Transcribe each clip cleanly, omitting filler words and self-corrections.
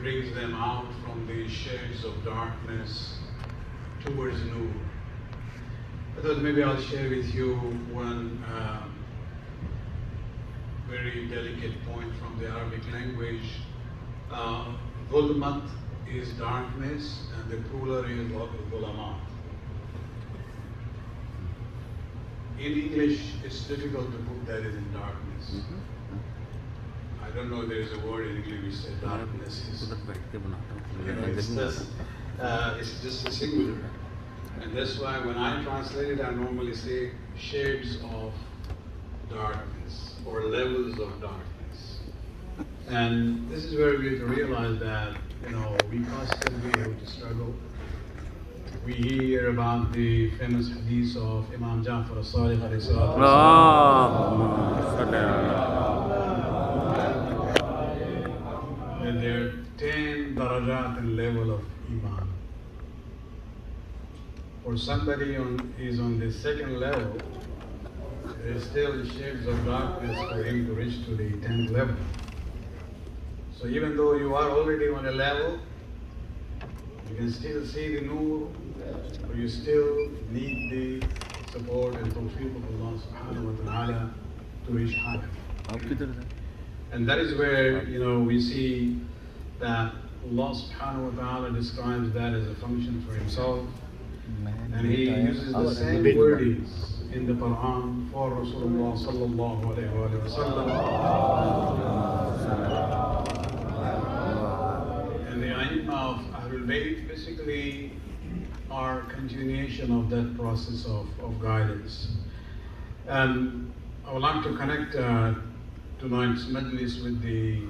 brings them out from the shades of darkness towards Nur. I thought maybe I'll share with you one very delicate point from the Arabic language. Dhulmat is darkness, and the plural is dhulamat. In English, it's difficult to put that as in darkness. I don't know if there is a word in English which says darkness is. It's just a singular. And that's why when I translate it, I normally say shades of darkness or levels of darkness. And this is where we have to realize that, we constantly have to struggle. We hear about the famous hadith of Imam Ja'far as-Sadiq alayhi salatu that there are 10 darajat and level of Iman. For somebody is on the second level, there is still shades of darkness for him to reach to the 10th level. So even though you are already on a level, you can still see the nur, but you still need the support and tawfiq of Allah subhanahu wa ta'ala to reach higher. And that is where, we see that Allah subhanahu wa ta'ala describes that as a function for himself. And he uses the same wordings in the Quran for Rasulullah sallallahu alayhi wa sallam. And the Aimma of Ahl-e-Bait basically are continuation of that process of guidance. And I would like to connect tonight's Majlis with the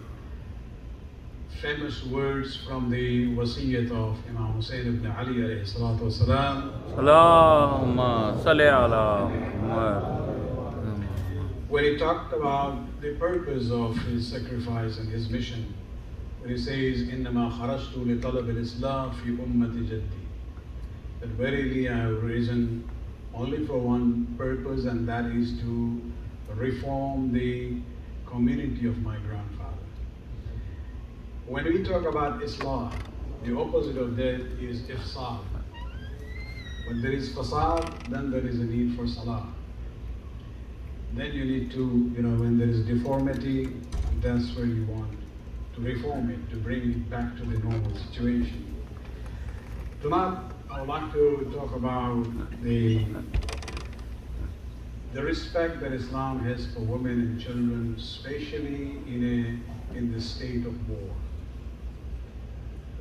famous words from the wasiyyat of Imam Hussain ibn Ali alayhi salatu wasalam. Allahumma salli ala Muhammad. When he talked about the purpose of his sacrifice and his mission, when he says, إِنَّمَا خَرَجْتُ لِطَلَبِ الْإِصْلَاحِ فِي أُمَّةِ جَدِّي, that verily I have risen only for one purpose, and that is to reform the community of my grandfather. When we talk about Islah, the opposite of that is ifsad. When there is fasad, then there is a need for salah. Then you need to, when there is deformity, that's where you want to reform it, to bring it back to the normal situation. Tonight, I would like to talk about the respect that Islam has for women and children, especially in the state of war.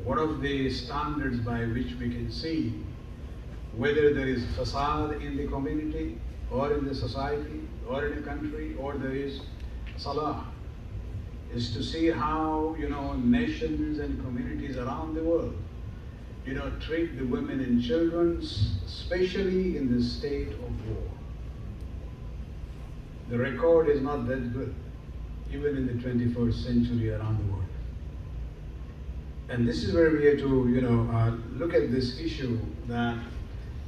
One of the standards by which we can see whether there is fasad in the community or in the society or in a country or there is salah is to see how nations and communities around the world treat the women and children, especially in the state of war. The record is not that good, even in the 21st century around the world. And this is where we have to, look at this issue that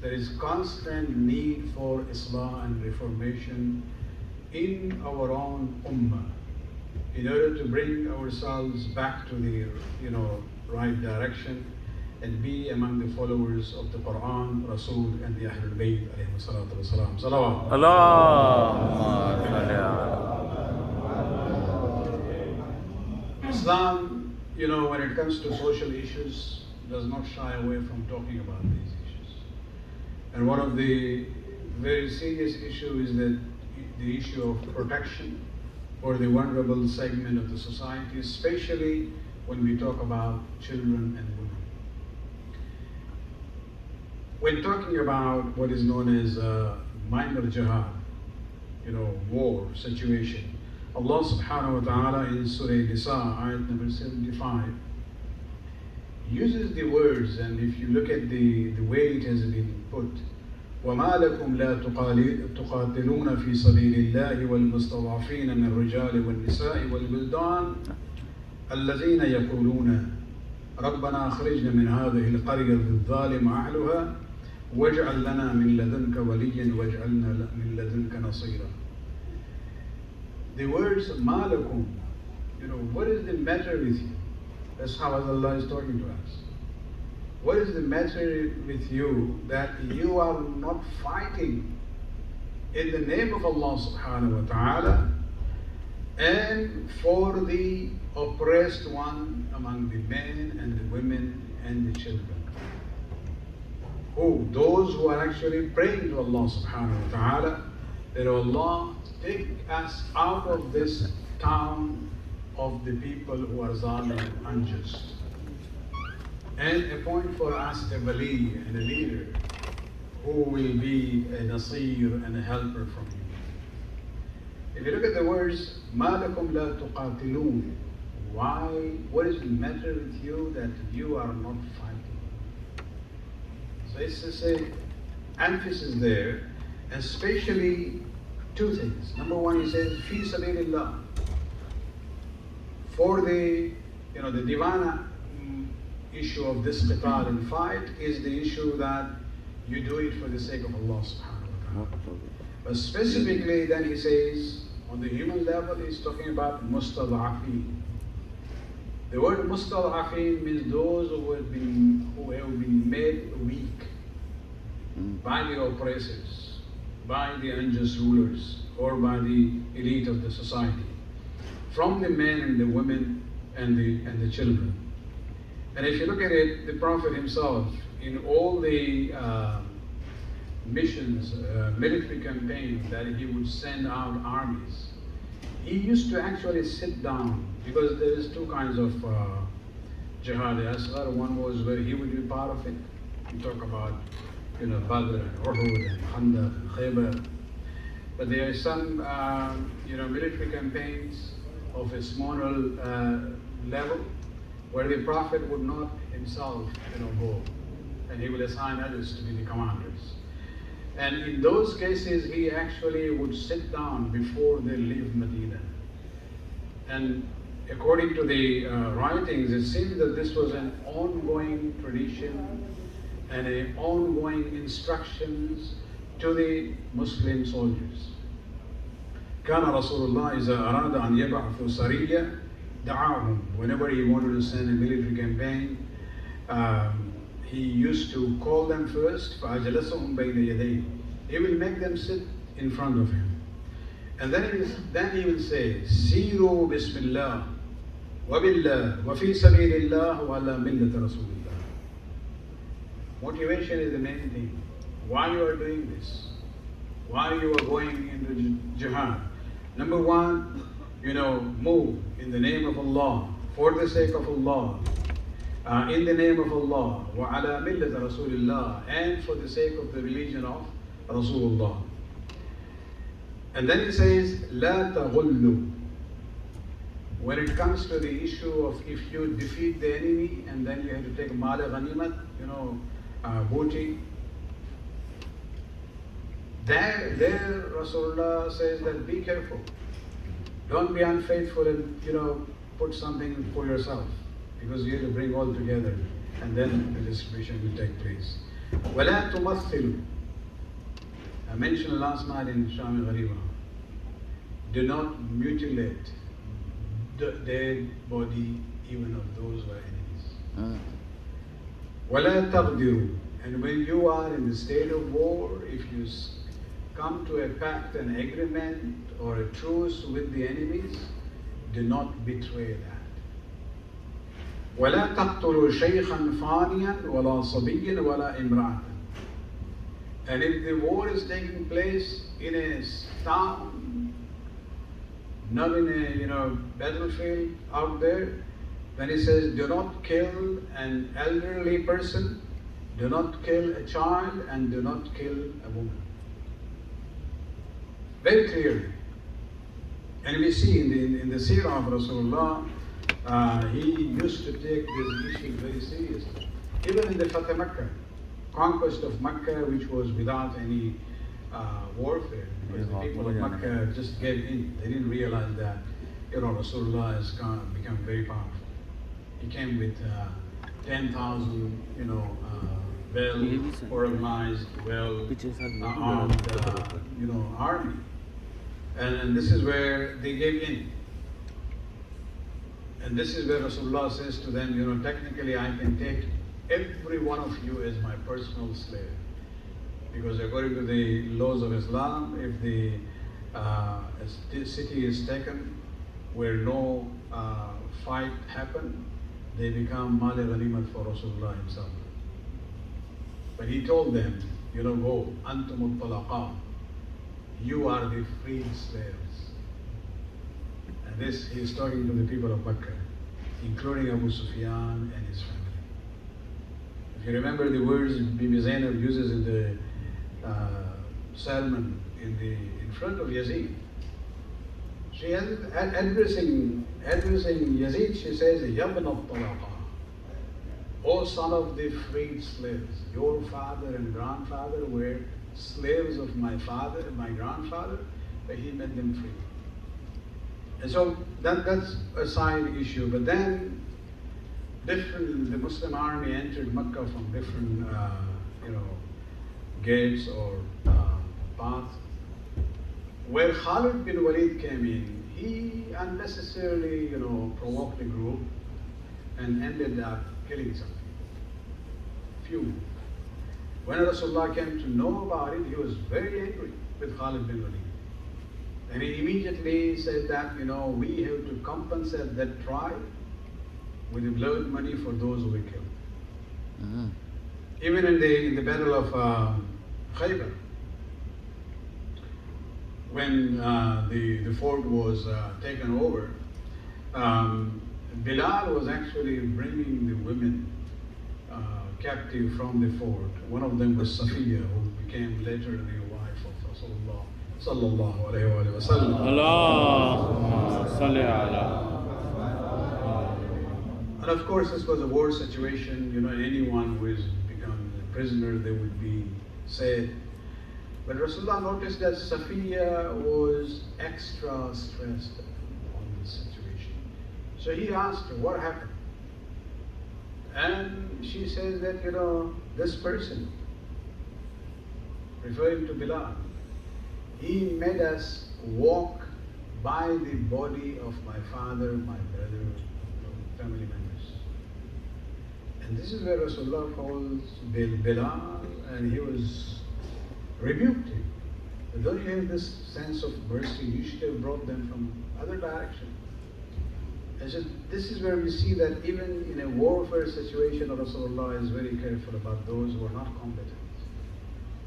there is constant need for Islah and reformation in our own ummah in order to bring ourselves back to the, right direction and be among the followers of the Quran, Rasul, and the Ahl-e-Bait alayhi salatu wasalam. Salawat. Allahumma salli ala. Islam, when it comes to social issues, does not shy away from talking about these issues. And one of the very serious issues is that the issue of protection for the vulnerable segment of the society, especially when we talk about children and women. When talking about what is known as minor jihad, war situation, Allah subhanahu wa ta'ala in Surah Nisa, ayat number 75, uses the words, and if you look at the way it has been put, وَمَا لَكُمْ لَا تُقَاتِلُونَ فِي سَبِيلِ اللَّهِ وَالْمُسْتَضْعَفِينَ مِنَ الرِّجَالِ وَالنِّسَاءِ وَالْوِلْدَانِ الَّذِينَ يَقُولُونَ رَبَّنَا أَخْرِجْنَا مِنْ هَذِهِ الْقَرْيَةِ الظَّالِمِ أَهْلُهَا وَاجْعَلْ لَنَا مِنْ لَدُنْكَ وَلِيًّا وَاجْعَلْنَا مِنْ لَدُنْكَ نَصِيرًا. The words مَا لَكُمْ, what is the matter with you? That's how Allah is talking to us. What is the matter with you that you are not fighting in the name of Allah subhanahu wa ta'ala and for the oppressed one among the men and the women and the children? Who? Those who are actually praying to Allah subhanahu wa ta'ala that Allah take us out of this town of the people who are zalim and unjust, and appoint for us a wali and a leader who will be a nasir and a helper from you. If you look at the words, مَا لَكُمْ لَا تُقَاتِلُونَ, why, what is the matter with you that you are not fighting? So it's to say, emphasis there, especially two things. Number one, he says, fi sabilillah. For the, the divana issue of this qital and fight is the issue that you do it for the sake of Allah subhanahu wa ta'ala. But specifically then he says, on the human level, he's talking about mustad'afin. The word mustad'afin means those who have been made weak by the oppressors, by the unjust rulers, or by the elite of the society, from the men and the women and the children. And if you look at it, the Prophet himself, in all the missions, military campaigns that he would send out armies, he used to actually sit down, because there is two kinds of jihad asghar. One was where he would be part of it. We talk about Badr and Uhud and Khandaq and Khaybar. But there are some military campaigns of a smaller level where the Prophet would not himself go, and he will assign others to be the commanders. And in those cases, he actually would sit down before they leave Medina. And according to the writings, it seems that this was an ongoing tradition and an ongoing instructions to the Muslim soldiers. كان رسول الله إذا أراد أن يبعث سرية دعاهم. Whenever he wanted to send a military campaign, he used to call them first. فأجلسهم بين يديه. He will make them sit in front of him, and then he will say, سيروا بسم الله وبالله وفي سبيل الله وعلى ملة رسول الله. Motivation is the main thing. Why you are doing this? Why you are going into jihad? Number one, move in the name of Allah, for the sake of Allah, in the name of Allah, وَعَلَى مِلَّةِ رَسُولِ اللَّهِ, and for the sake of the religion of Rasulullah. And then he says, لَا تَغُلُّ. When it comes to the issue of if you defeat the enemy and then you have to take mal ghanimat, booty, there Rasulullah says that be careful. Don't be unfaithful and put something for yourself, because you have to bring all together and then the distribution will take place. وَلَا تُمَثِّلُ. I mentioned last night in Shami Ghariba, do not mutilate the dead body even of those who are enemies. وَلَا تَغْدِرُ. And when you are in the state of war, if you come to a pact, an agreement, or a truce with the enemies, do not betray that. وَلَا تَقْتُلُوا شَيْخًا فَانِيًا وَلَا صَبِيًّا وَلَا إِمْرَأَةً. And if the war is taking place in a town, not in a battlefield out there, then he says, do not kill an elderly person, do not kill a child, and do not kill a woman. Very clearly. And we see in the seerah of Rasulullah, he used to take this issue very seriously. Even in the Fatah Makkah, conquest of Makkah, which was without any warfare, because the people of Makkah just gave in. They didn't realize that Rasulullah has become very powerful. He came with 10,000 well-organized, well-armed army. And this is where they gave in. And this is where Rasulullah says to them, you know, technically I can take every one of you as my personal slave. Because according to the laws of Islam, if the city is taken where no fight happened, they become mal ghanimat for Rasulullah himself. But he told them, you know, go, antumut talaqa, you are the freed slaves. And this, he is talking to the people of Mecca, including Abu Sufyan and his family. If you remember the words Bibi Zainab uses in the sermon in front of Yazid, she is addressing Yazid, she says, Yabna al-Talaqa, O son of the freed slaves, your father and grandfather were slaves of my father and my grandfather, but he made them free. And so that's a side issue. But then the Muslim army entered Mecca from different gates or paths. Where Khalid bin Walid came in, he unnecessarily provoked the group and ended up killing some few. When Rasulullah came to know about it, he was very angry with Khalid bin Walid. And he immediately said that, we have to compensate that tribe with the blood money for those who were killed. Mm-hmm. Even in the battle of Khaybar, when the fort was taken over, Bilal was actually bringing the women captive from the fort. One of them was Safiya, who became later the wife of Rasulullah sallallahu alayhi wa sallam. Allahumma salli ala. And of course, this was a war situation. Anyone who is become a prisoner, they would be saved. But Rasulullah noticed that Safiya was extra stressed on this situation. So he asked her, what happened? And she says that, this person, referring to Bilal, he made us walk by the body of my father, my brother, family members. And this is where Rasulullah calls Bilal, and he was rebuked him. Don't you have this sense of mercy? You should have brought them from other direction. And so this is where we see that even in a warfare situation, Rasulullah is very careful about those who are not combatant.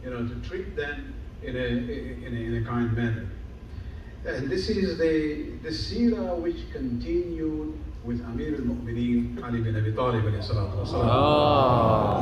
To treat them in a kind manner. And this is the seerah which continued with Amir al-Mu'mineen Ali bin Abi Talib alayhi salatu wa salam.